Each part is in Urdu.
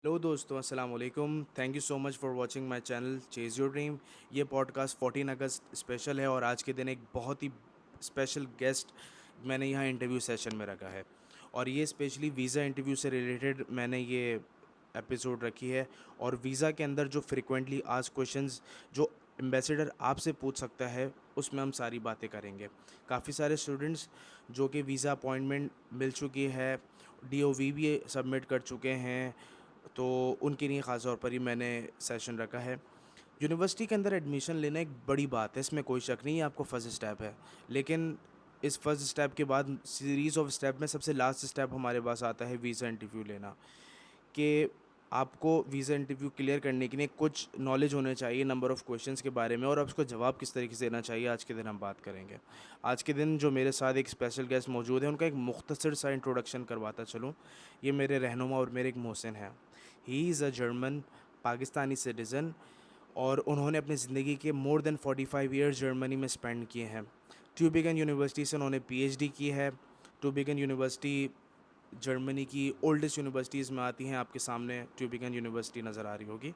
ہلو دوستوں، السلام علیکم. Thank you so much for watching my channel چیز یور ڈریم. یہ پوڈ کاسٹ 14 اگست اسپیشل ہے اور آج کے دن ایک بہت ہی اسپیشل گیسٹ میں نے یہاں انٹرویو سیشن میں رکھا ہے. اور یہ اسپیشلی ویزا انٹرویو سے ریلیٹڈ میں نے یہ ایپیسوڈ رکھی ہے. اور ویزا کے اندر جو فریکوینٹلی آج کویشچنز جو امبیسڈر آپ سے پوچھ سکتا ہے اس میں ہم ساری باتیں کریں گے. کافی سارے اسٹوڈنٹس جو کہ ویزا اپوائنٹمنٹ مل چکی ہے, ڈی او وی بھی سبمٹ کر چکے ہیں, تو ان کے لیے خاص طور پر ہی میں نے سیشن رکھا ہے. یونیورسٹی کے اندر ایڈمیشن لینا ایک بڑی بات ہے, اس میں کوئی شک نہیں, آپ کو فرسٹ اسٹیپ ہے. لیکن اس فرسٹ اسٹیپ کے بعد سیریز آف اسٹیپ میں سب سے لاسٹ اسٹیپ ہمارے پاس آتا ہے ویزا انٹرویو لینا. کہ آپ کو ویزا انٹرویو کلیئر کرنے کے لیے کچھ نالج ہونے چاہیے نمبر آف کویشچنس کے بارے میں, اور آپ اس کو جواب کس طریقے سے دینا چاہیے آج کے دن ہم بات کریں گے. آج کے دن جو میرے ساتھ ایک اسپیشل گیسٹ موجود ہے ان کا ایک مختصر سا انٹروڈکشن کرواتا چلوں. یہ میرے رہنما اور میرے ایک محسن ہیں. ہی از اے جرمن پاکستانی سٹیزن, اور انہوں نے اپنی زندگی کے مور دین 45 ایئرز جرمنی میں اسپینڈ کیے ہیں. ٹیوبیگن یونیورسٹی سے انہوں نے پی ایچ ڈی کی ہے. ٹیوبیگن یونیورسٹی جرمنی کی اولڈسٹ یونیورسٹیز میں آتی ہیں, آپ کے سامنے ٹیوبیگن یونیورسٹی نظر آ رہی ہوگی.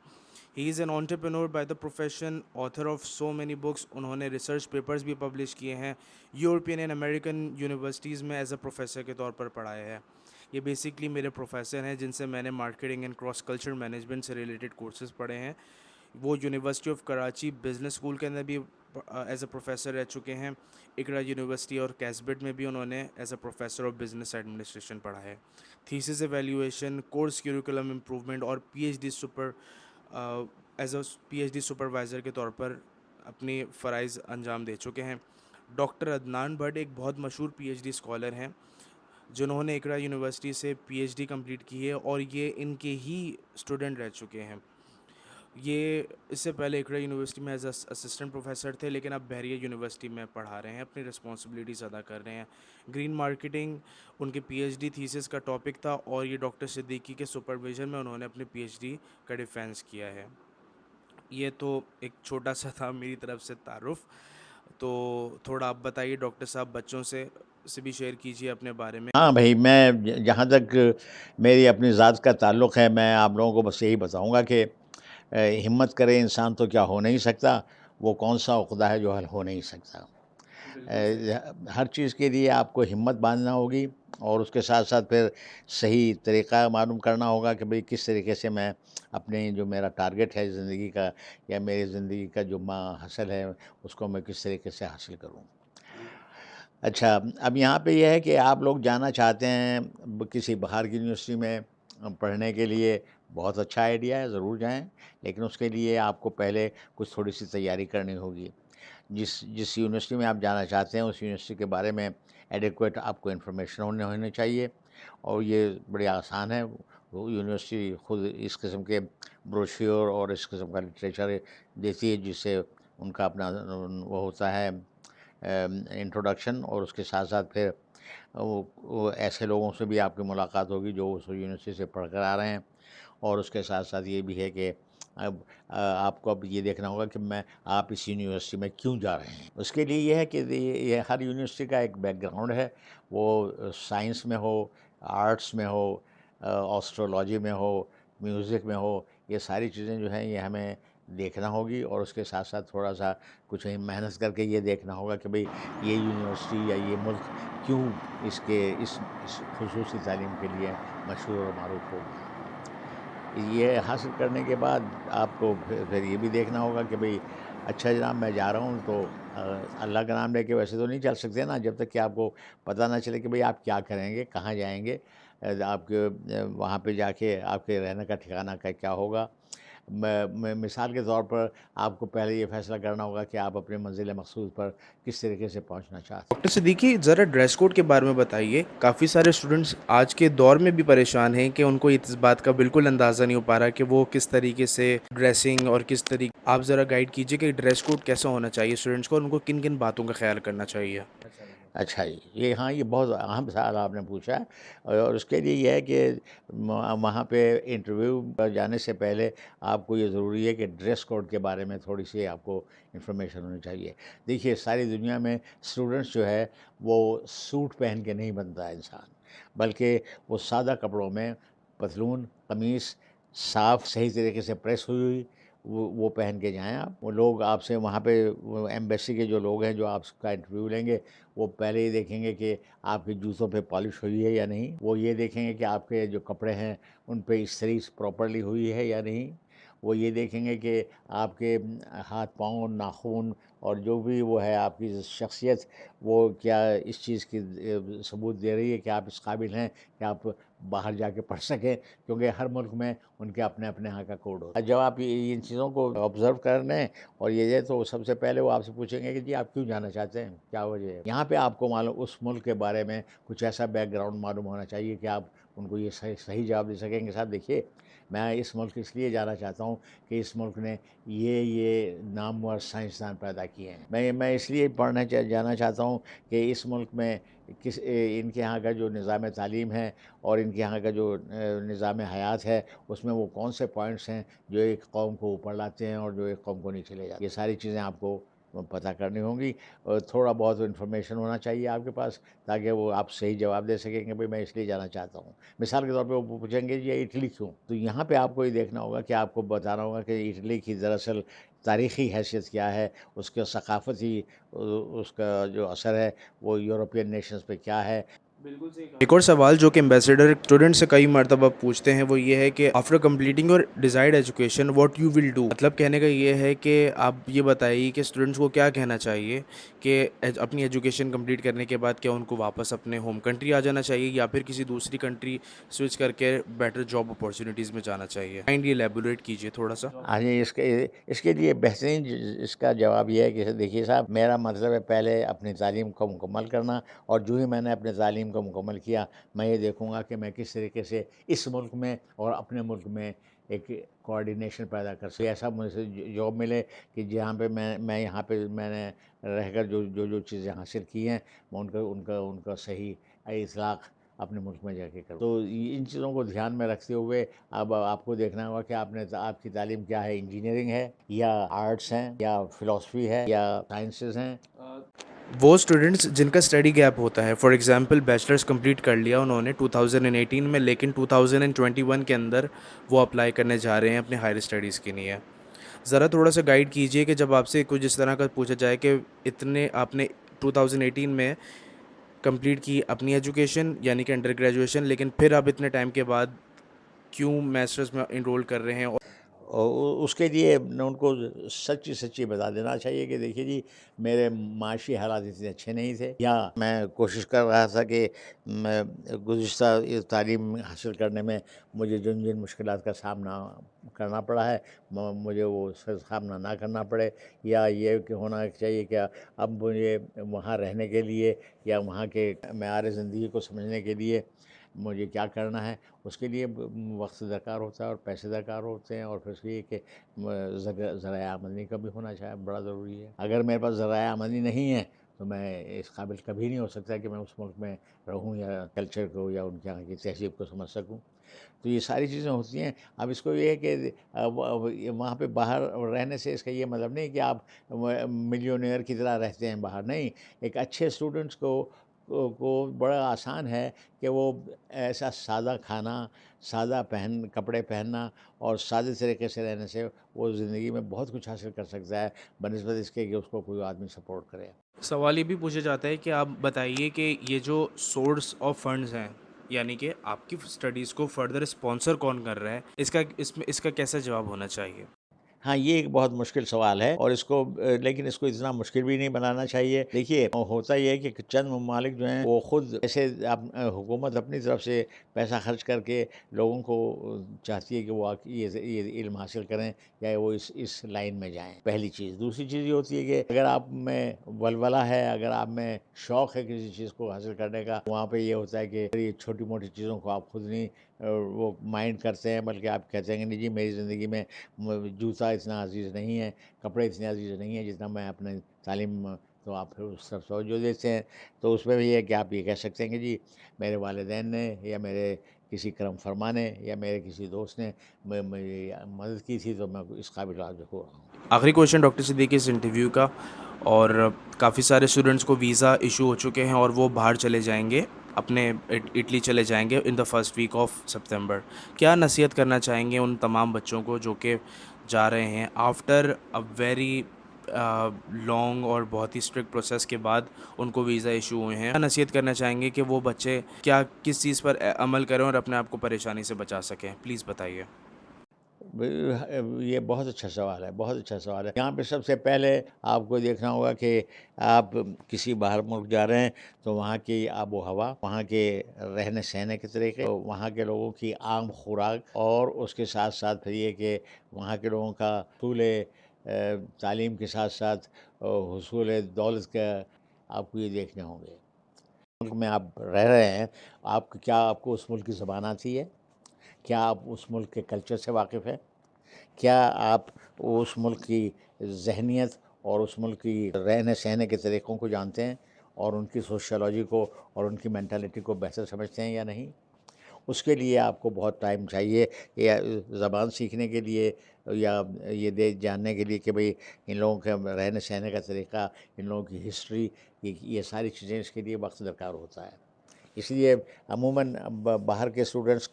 He is an entrepreneur by the profession, author of so many books. انہوں نے ریسرچ پیپرز بھی پبلش کیے ہیں, یورپین اینڈ امریکن یونیورسٹیز میں ایز اے پروفیسر کے طور پر پڑھایا ہے. یہ بیسکلی میرے پروفیسر ہیں جن سے میں نے marketing and cross culture management سے ریلیٹڈ کورسز پڑھے ہیں. وہ university of Karachi business school کے اندر بھی ایز اے پروفیسر رہ چکے ہیں. اقرا یونیورسٹی اور کیسبٹ میں بھی انہوں نے as a professor of business administration پڑھا ہے. Thesis evaluation, course curriculum improvement اور P H D as a P H D supervisor کے طور پر اپنی فرائض انجام دے چکے ہیں. ڈاکٹر عدنان بھٹ ایک بہت مشہور پی ایچ ڈی اسکالر ہیں جنہوں نے اقرا یونیورسٹی سے پی ایچ ڈی کمپلیٹ کی ہے, اور یہ ان کے ہی اسٹوڈنٹ رہ چکے ہیں. یہ اس سے پہلے اقرا یونیورسٹی میں ایز اے اسسٹنٹ پروفیسر تھے, لیکن اب بحریہ یونیورسٹی میں پڑھا رہے ہیں, اپنی رسپانسبلٹیز ادا کر رہے ہیں. گرین مارکیٹنگ ان کے پی ایچ ڈی تھیسس کا ٹاپک تھا, اور یہ ڈاکٹر صدیقی کے سپرویژن میں انہوں نے اپنے پی ایچ ڈی کا ڈیفینس کیا ہے. یہ تو ایک چھوٹا سا تھا میری طرف سے تعارف. تو تھوڑا آپ بتائیے ڈاکٹر صاحب, بچوں سے بھی شیئر کیجیے اپنے بارے میں. ہاں بھائی، میں جہاں تک میری اپنی ذات کا تعلق ہے، میں آپ لوگوں کو بس یہی بتاؤں گا کہ ہمت کرے انسان تو کیا ہو نہیں سکتا، وہ کون سا عقدہ ہے جو حل ہو نہیں سکتا. بالکل صحیح. ہر چیز کے لیے آپ کو ہمت باندھنا ہوگی، اور اس کے ساتھ ساتھ پھر صحیح طریقہ معلوم کرنا ہوگا کہ بھئی کس طریقے سے میں اپنے جو میرا ٹارگٹ ہے زندگی کا، یا میری زندگی کا جو حاصل ہے، اس کو میں کس طریقے سے حاصل کروں. اچھا، اب یہاں پہ یہ ہے کہ آپ لوگ جانا چاہتے ہیں کسی باہر کی یونیورسٹی میں پڑھنے کے لیے، بہت اچھا آئیڈیا ہے، ضرور جائیں. لیکن اس کے لیے آپ کو پہلے کچھ تھوڑی سی تیاری کرنی ہوگی. جس یونیورسٹی میں آپ جانا چاہتے ہیں اس یونیورسٹی کے بارے میں ایڈیکویٹ آپ کو انفارمیشن ہونے چاہیے. اور یہ بڑی آسان ہے. وہ یونیورسٹی خود اس قسم کے بروشیور اور اس قسم کا لٹریچر دیتی ہے، جس سے ان کا اپنا وہ ہوتا ہے انٹروڈکشن، اور اس کے ساتھ ساتھ پھر وہ ایسے لوگوں سے بھی آپ کی ملاقات ہوگی جو اس یونیورسٹی سے پڑھ کر آ رہے ہیں. اور اس کے ساتھ ساتھ یہ بھی ہے کہ اب آپ کو اب یہ دیکھنا ہوگا کہ آپ اس یونیورسٹی میں کیوں جا رہے ہیں. اس کے لیے یہ ہے کہ یہ ہر یونیورسٹی کا ایک بیک گراؤنڈ ہے، وہ سائنس میں ہو، آرٹس میں ہو، آسٹرولوجی میں ہو، میوزک میں ہو. یہ ساری چیزیں جو ہیں یہ ہمیں دیکھنا ہوگی، اور اس کے ساتھ ساتھ تھوڑا سا کچھ محنت کر کے یہ دیکھنا ہوگا کہ بھئی یہ یونیورسٹی یا یہ ملک کیوں اس خصوصی تعلیم کے لیے مشہور اور معروف ہو گیا. یہ حاصل کرنے کے بعد آپ کو پھر یہ بھی دیکھنا ہوگا کہ بھئی اچھا جناب، میں جا رہا ہوں تو اللہ کا نام لے کے ویسے تو نہیں چل سکتے نا، جب تک کہ آپ کو پتہ نہ چلے کہ بھئی آپ کیا کریں گے، کہاں جائیں گے. آپ کے وہاں پہ جا کے آپ کے رہنے کا ٹھکانہ کا کیا ہوگا. مثال کے طور پر آپ کو پہلے یہ فیصلہ کرنا ہوگا کہ آپ اپنے منزل مقصود پر کس طریقے سے پہنچنا چاہتے ہیں. ڈاکٹر صدیقی, ذرا ڈریس کوڈ کے بارے میں بتائیے. کافی سارے اسٹوڈنٹس آج کے دور میں بھی پریشان ہیں کہ ان کو اس بات کا بالکل اندازہ نہیں ہو پا رہا کہ وہ کس طریقے سے ڈریسنگ اور کس طریقے. آپ ذرا گائیڈ کیجیے کہ ڈریس کوڈ کیسا ہونا چاہیے اسٹوڈنٹس کو, اور ان کو کن کن باتوں کا خیال کرنا چاہیے. اچھا جی، یہ بہت اہم سوال آپ نے پوچھا ہے. اور اس کے لیے یہ ہے کہ وہاں پہ انٹرویو پر جانے سے پہلے آپ کو یہ ضروری ہے کہ ڈریس کوڈ کے بارے میں تھوڑی سی آپ کو انفارمیشن ہونی چاہیے. دیکھیے، ساری دنیا میں اسٹوڈنٹس جو ہے وہ سوٹ پہن کے نہیں بنتا ہے انسان، بلکہ وہ سادہ کپڑوں میں پتلون، قمیص، صاف صحیح طریقے سے پریس ہوئی ہوئی وہ پہن کے جائیں آپ. وہ لوگ آپ سے وہاں پہ وہ ایمبیسی کے جو لوگ ہیں جو آپ کا انٹرویو لیں گے وہ پہلے ہی دیکھیں گے کہ آپ کے جوتوں پہ پالش ہوئی ہے یا نہیں. وہ یہ دیکھیں گے کہ آپ کے جو کپڑے ہیں ان پہ استری پراپرلی ہوئی ہے یا نہیں. وہ یہ دیکھیں گے کہ آپ کے ہاتھ پاؤں ناخن اور جو بھی وہ ہے آپ کی شخصیت وہ کیا اس چیز کی ثبوت دے رہی ہے کہ آپ اس قابل ہیں کہ آپ باہر جا کے پڑھ سکیں. کیونکہ ہر ملک میں ان کے اپنے اپنے یہاں کا کوڈ ہوتا ہے. جب آپ ان چیزوں کو آبزرو کر لیں اور یہ تو سب سے پہلے وہ آپ سے پوچھیں گے کہ جی آپ کیوں جانا چاہتے ہیں, کیا وجہ ہے. یہاں پہ آپ کو معلوم اس ملک کے بارے میں کچھ ایسا بیک گراؤنڈ معلوم ہونا چاہیے کہ آپ ان کو یہ صحیح جواب دے سکیں کہ صاحب دیکھیے میں اس ملک اس لیے جانا چاہتا ہوں کہ اس ملک نے یہ نامور سائنسدان پیدا کیے ہیں. میں اس لیے جانا چاہتا ہوں کہ اس ملک میں ان کے یہاں کا جو نظام تعلیم ہے اور ان کے یہاں کا جو نظام حیات ہے اس میں وہ کون سے پوائنٹس ہیں جو ایک قوم کو اوپر لاتے ہیں اور جو ایک قوم کو نیچے لے جاتے ہیں. یہ ساری چیزیں آپ کو پتہ کرنی ہوں گی اور تھوڑا بہت انفارمیشن ہونا چاہیے آپ کے پاس تاکہ وہ آپ صحیح جواب دے سکیں کہ بھئی میں اس لیے جانا چاہتا ہوں. مثال کے طور پہ وہ پوچھیں گے جی اٹلی کیوں, تو یہاں پہ آپ کو یہ دیکھنا ہوگا کہ آپ کو بتانا ہوگا کہ اٹلی کی دراصل تاریخی حیثیت کیا ہے, اس کے ثقافتی اس کا جو اثر ہے وہ یورپین نیشنز پہ کیا ہے. بالکل صحیح. ایک اور سوال جو کہ امبیسڈر اسٹوڈنٹ سے کئی مرتبہ پوچھتے ہیں وہ یہ ہے کہ آفٹر کمپلیٹنگ اور desired education what you will do. مطلب کہنے کا یہ ہے کہ آپ یہ بتائیے کہ اسٹوڈنٹس کو کیا کہنا چاہیے کہ اپنی ایجوکیشن کمپلیٹ کرنے کے بعد کیا ان کو واپس اپنے ہوم کنٹری آ جانا چاہیے یا پھر کسی دوسری کنٹری سوئچ کر کے بیٹر جاب اپارچونیٹیز میں جانا چاہیے. کائنڈلی ایلیبوریٹ کیجیے تھوڑا سا. ہاں جی, اس کے لیے بہترین اس کا جواب یہ ہے کہ دیکھیے صاحب میرا مطلب ہے پہلے اپنی تعلیم کو مکمل کرنا اور جو ہی میں نے اپنے تعلیم کو مکمل کیا میں یہ دیکھوں گا کہ میں کس طریقے سے اس ملک میں اور اپنے ملک میں ایک کوآرڈینیشن پیدا کر سکوں. ایسا مجھے جاب ملے کہ جہاں پہ میں یہاں پہ میں نے رہ کر جو چیزیں حاصل کی ہیں میں ان کا صحیح اطلاق اپنے ملک میں جا کے کروں. تو ان چیزوں کو دھیان میں رکھتے ہوئے اب آپ کو دیکھنا ہوگا کہ آپ کی تعلیم کیا ہے, انجینئرنگ ہے یا آرٹس ہیں یا فلاسفی ہے یا سائنسز ہیں. وہ اسٹوڈنٹس جن کا اسٹڈی گیپ ہوتا ہے, فار ایگزامپل بیچلرس کمپلیٹ کر لیا انہوں نے 2018 میں لیکن 2021 کے اندر وہ اپلائی کرنے جا رہے ہیں اپنے ہائر اسٹڈیز کے لیے, ذرا تھوڑا سا گائیڈ کیجیے کہ جب آپ سے کچھ اس طرح کا پوچھا جائے کہ آپ نے 2018 میں کمپلیٹ کی اپنی ایجوکیشن یعنی کہ انڈر گریجویشن, لیکن پھر آپ اتنے ٹائم کے بعد کیوں میسٹرز میں انرول کر رہے ہیں. اور اس کے لیے ان کو سچی بتا دینا چاہیے کہ دیکھیے جی میرے معاشی حالات اتنے اچھے نہیں تھے یا میں کوشش کر رہا تھا کہ میں گزشتہ تعلیم حاصل کرنے میں مجھے جن مشکلات کا سامنا کرنا پڑا ہے مجھے وہ سامنا نہ کرنا پڑے, یا یہ کہ ہونا چاہیے کہ اب مجھے وہاں رہنے کے لیے یا وہاں کے معیار زندگی کو سمجھنے کے لیے مجھے کیا کرنا ہے. اس کے لیے وقت درکار ہوتا ہے اور پیسے درکار ہوتے ہیں, اور پھر اس لیے کہ ذرائع آمدنی کا بھی ہونا چاہیے بڑا ضروری ہے. اگر میرے پاس ذرائع آمدنی نہیں ہے تو میں اس قابل کبھی نہیں ہو سکتا کہ میں اس ملک میں رہوں یا کلچر کو یا ان کے یہاں کی تہذیب کو سمجھ سکوں. تو یہ ساری چیزیں ہوتی ہیں. اب اس کو یہ ہے کہ وہاں پہ باہر رہنے سے اس کا یہ مطلب نہیں کہ آپ ملیونیئر کی طرح رہتے ہیں باہر, نہیں. ایک اچھے اسٹوڈنٹس کو بڑا آسان ہے کہ وہ ایسا سادہ کھانا, سادہ کپڑے پہننا اور سادے طریقے سے رہنے سے وہ زندگی میں بہت کچھ حاصل کر سکتا ہے بنسبت اس کے کہ اس کو کوئی آدمی سپورٹ کرے. سوال یہ بھی پوچھا جاتا ہے کہ آپ بتائیے کہ یہ جو سورس آف فنڈز ہیں یعنی کہ آپ کی اسٹڈیز کو فردر اسپانسر کون کر رہا ہے, اس کا کیسا جواب ہونا چاہیے. ہاں یہ ایک بہت مشکل سوال ہے اور لیکن اس کو اتنا مشکل بھی نہیں بنانا چاہیے. دیکھیے ہوتا یہ ہے کہ چند ممالک جو ہیں وہ خود ایسے حکومت اپنی طرف سے پیسہ خرچ کر کے لوگوں کو چاہتی ہے کہ وہ یہ علم حاصل کریں یا وہ اس لائن میں جائیں. پہلی چیز. دوسری چیز یہ ہوتی ہے کہ اگر آپ میں ولولہ ہے, اگر آپ میں شوق ہے کسی چیز کو حاصل کرنے کا, وہاں پہ یہ ہوتا ہے کہ یہ چھوٹی موٹی چیزوں کو آپ خود نہیں وہ مائنڈ کرتے ہیں بلکہ آپ کہتے ہیں کہ نہیں جی میری زندگی میں جوتا اتنا عزیز نہیں ہے, کپڑے اتنے عزیز نہیں ہیں جتنا میں اپنے تعلیم, تو آپ پھر اس طرف توجہ دیتے ہیں. تو اس میں بھی ہے کہ آپ یہ کہہ سکتے ہیں کہ جی میرے والدین نے یا میرے کسی کرم فرما نے یا میرے کسی دوست نے میری مدد کی تھی تو میں اس قابل آج ہو رہا ہوں. آخری کویشچن ڈاکٹر صدیقی اس انٹرویو کا, اور کافی سارے اسٹوڈنٹس کو ویزا ایشو ہو چکے ہیں اور وہ باہر چلے جائیں گے اپنے اٹلی چلے جائیں گے ان دا فرسٹ ویک آف سپتمبر. کیا نصیحت کرنا چاہیں گے ان تمام بچوں کو جو کہ جا رہے ہیں آفٹر اے ویری لانگ اور بہت ہی اسٹرکٹ پروسیس کے بعد ان کو ویزا ایشو ہوئے ہیں؟ کیا نصیحت کرنا چاہیں گے کہ وہ بچے کیا کس چیز پر عمل کریں اور اپنے آپ کو پریشانی سے بچا سکیں؟ پلیز بتائیے. یہ بہت اچھا سوال ہے، بہت اچھا سوال ہے. یہاں پہ سب سے پہلے آپ کو دیکھنا ہوگا کہ آپ کسی باہر ملک جا رہے ہیں تو وہاں کی آب و ہوا، وہاں کے رہنے سہنے کے طریقے، وہاں کے لوگوں کی عام خوراک، اور اس کے ساتھ ساتھ پھر یہ کہ وہاں کے لوگوں کا حصول تعلیم کے ساتھ ساتھ حصول دولت کا آپ کو یہ دیکھنے ہوں گے. ملک میں آپ رہ رہے ہیں، آپ کو اس ملک کی زبان آتی ہے؟ کیا آپ اس ملک کے کلچر سے واقف ہیں؟ کیا آپ اس ملک کی ذہنیت اور اس ملک کی رہنے سہنے کے طریقوں کو جانتے ہیں، اور ان کی سوشیالوجی کو اور ان کی مینٹالٹی کو بہتر سمجھتے ہیں یا نہیں؟ اس کے لیے آپ کو بہت ٹائم چاہیے، یا زبان سیکھنے کے لیے، یا یہ جاننے کے لیے کہ بھئی ان لوگوں کے رہنے سہنے کا طریقہ، ان لوگوں کی ہسٹری، یہ ساری چیزیں اس کے لیے وقت درکار ہوتا ہے. اس لیے عموماً باہر کے اسٹوڈنٹس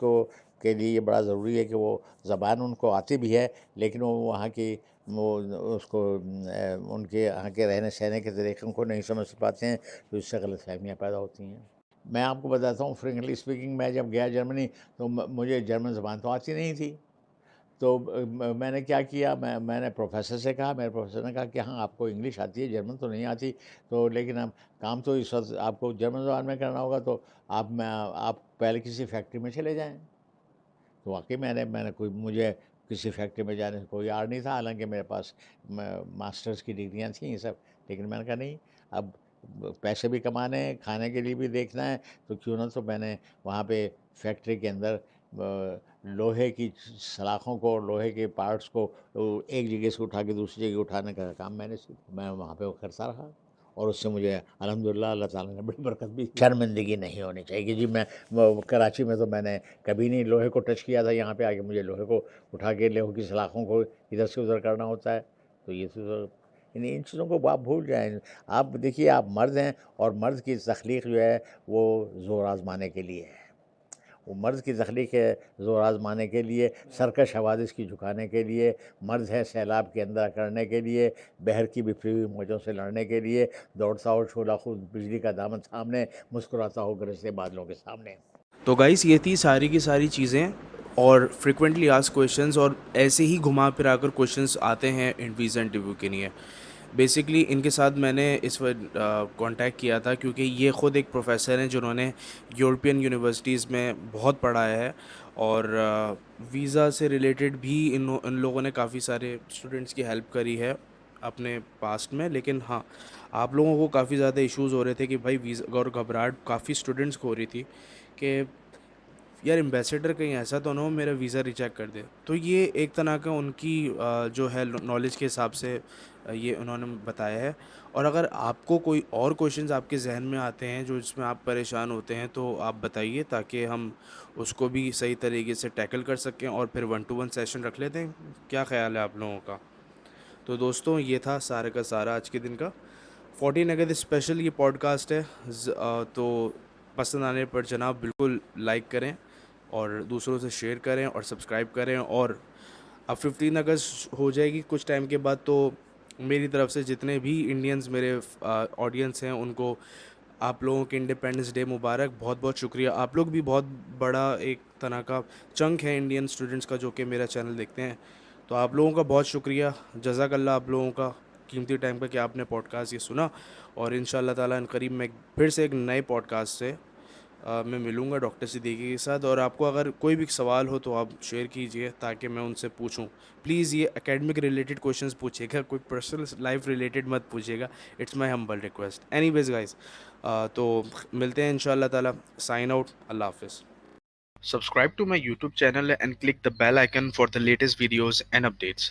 کے لیے یہ بڑا ضروری ہے کہ وہ زبان ان کو آتی بھی ہے، لیکن وہ وہاں کی اس کو ان کے یہاں کے رہنے سہنے کے طریقوں کو نہیں سمجھ پاتے ہیں، تو اس سے غلط فہمیاں پیدا ہوتی ہیں. میں آپ کو بتاتا ہوں، فرینکلی اسپیکنگ، میں جب گیا جرمنی تو مجھے جرمن زبان تو آتی نہیں تھی. تو میں نے کیا کیا، میں نے پروفیسر سے کہا، میرے پروفیسر نے کہا کہ ہاں آپ کو انگلش آتی ہے، جرمن تو نہیں آتی، تو لیکن اب کام تو اس وقت آپ کو جرمن زبان میں کرنا ہوگا، تو آپ پہلے کسی فیکٹری میں چلے جائیں. تو واقعی میں نے مجھے کسی فیکٹری میں جانے سے کوئی آڑ نہیں تھا، حالانکہ میرے پاس ماسٹرز کی ڈگریاں تھیں یہ سب، لیکن میں نے کہا نہیں، اب پیسے بھی کمانے ہیں، کھانے کے لیے بھی دیکھنا ہے، تو کیوں نہ تو میں نے وہاں پہ فیکٹری کے اندر لوہے کی سلاخوں کو، لوہے کے پارٹس کو ایک جگہ سے اٹھا کے دوسری جگہ اٹھانے کا کام میں نے سیکھا. میں وہاں پہ وہ کرتا رہا، اور اس سے مجھے الحمدللہ اللہ تعالیٰ نے بڑی برکت بھی. شرمندگی نہیں ہونی چاہیے کہ جی میں کراچی میں تو میں نے کبھی نہیں لوہے کو ٹچ کیا تھا، یہاں پہ آ کے مجھے لوہے کو اٹھا کے لوہے کی سلاخوں کو ادھر سے ادھر کرنا ہوتا ہے. تو یہ ان چیزوں کو آپ بھول جائیں. آپ دیکھیے، آپ مرد ہیں، اور مرد کی تخلیق جو ہے وہ زور آزمانے کے لیے ہے. وہ مرد کی تخلیق ہے زور آزمانے کے لیے، سرکش حوادث کی جھکانے کے لیے. مرد ہے سیلاب کے اندر کرنے کے لیے، بحر کی بکھری ہوئی موجوں سے لڑنے کے لیے، دوڑتا ہو شعلہ خود بجلی کا دامن سامنے، مسکراتا ہو گرجتے بادلوں کے سامنے. تو گائس یہ تھی ساری کی ساری چیزیں، اور فریکوینٹلی آسک کویشچنس، اور ایسے ہی گھما پھرا کر کویشچنس آتے ہیں ویزا انٹرویو کے لیے. بیسکلی ان کے ساتھ میں نے اس وقت کانٹیکٹ کیا تھا کیونکہ یہ خود ایک پروفیسر ہیں جنہوں نے یورپین یونیورسٹیز میں بہت پڑھایا ہے، اور ویزا سے ریلیٹڈ بھی ان لوگوں نے کافی سارے اسٹوڈنٹس کی ہیلپ کری ہے اپنے پاسٹ میں. لیکن ہاں، آپ لوگوں کو کافی زیادہ ایشوز ہو رہے تھے کہ بھائی ویزا، اور گھبراہٹ کافی اسٹوڈنٹس کو ہو رہی تھی کہ یار امبیسیڈر کہیں ایسا تو نہ ہو میرا ویزا ریجیکٹ کر دے. تو یہ ایک طرح کا ان کی جو ہے نالج کے حساب سے یہ انہوں نے بتایا ہے. اور اگر آپ کو کوئی اور کویشچنز آپ کے ذہن میں آتے ہیں جو جس میں آپ پریشان ہوتے ہیں تو آپ بتائیے، تاکہ ہم اس کو بھی صحیح طریقے سے ٹیکل کر سکیں اور پھر 1-to-1 سیشن رکھ لیتے ہیں. کیا خیال ہے آپ لوگوں کا؟ تو دوستوں، یہ تھا سارے کا سارا آج کے دن کا 14 اگست اسپیشل یہ پوڈ کاسٹ ہے. تو پسند آنے پر جناب بالکل لائک کریں، اور دوسروں سے شیئر کریں، اور سبسکرائب کریں. اور اب 15 اگست ہو جائے گی کچھ ٹائم کے بعد، تو میری طرف سے جتنے بھی انڈینز میرے آڈینس ہیں ان کو آپ لوگوں کے انڈیپینڈنس ڈے مبارک. بہت بہت شکریہ. آپ لوگ بھی بہت بڑا ایک طرح کا چنک ہے انڈین اسٹوڈنٹس کا جو کہ میرا چینل دیکھتے ہیں. تو آپ لوگوں کا بہت شکریہ. جزاک اللہ آپ لوگوں کا قیمتی ٹائم کا کہ آپ نے پوڈ کاسٹ یہ سنا. اور ان شاء اللہ تعالیٰ ان قریب میں پھر سے ایک نئے پوڈ کاسٹ سے میں ملوں گا ڈاکٹر صدیقی کے ساتھ. اور آپ کو اگر کوئی بھی سوال ہو تو آپ شیئر کیجئے تاکہ میں ان سے پوچھوں. پلیز یہ اکیڈمک ریلیٹڈ کویشچنس پوچھیے گا، کوئی پرسنل لائف ریلیٹڈ مت پوچھیے گا. It's my humble request. Anyways guys, تو ملتے ہیں ان شاء اللہ تعالیٰ. Sign out. اللہ حافظ. Subscribe to my YouTube channel and click the bell icon for the latest videos and updates.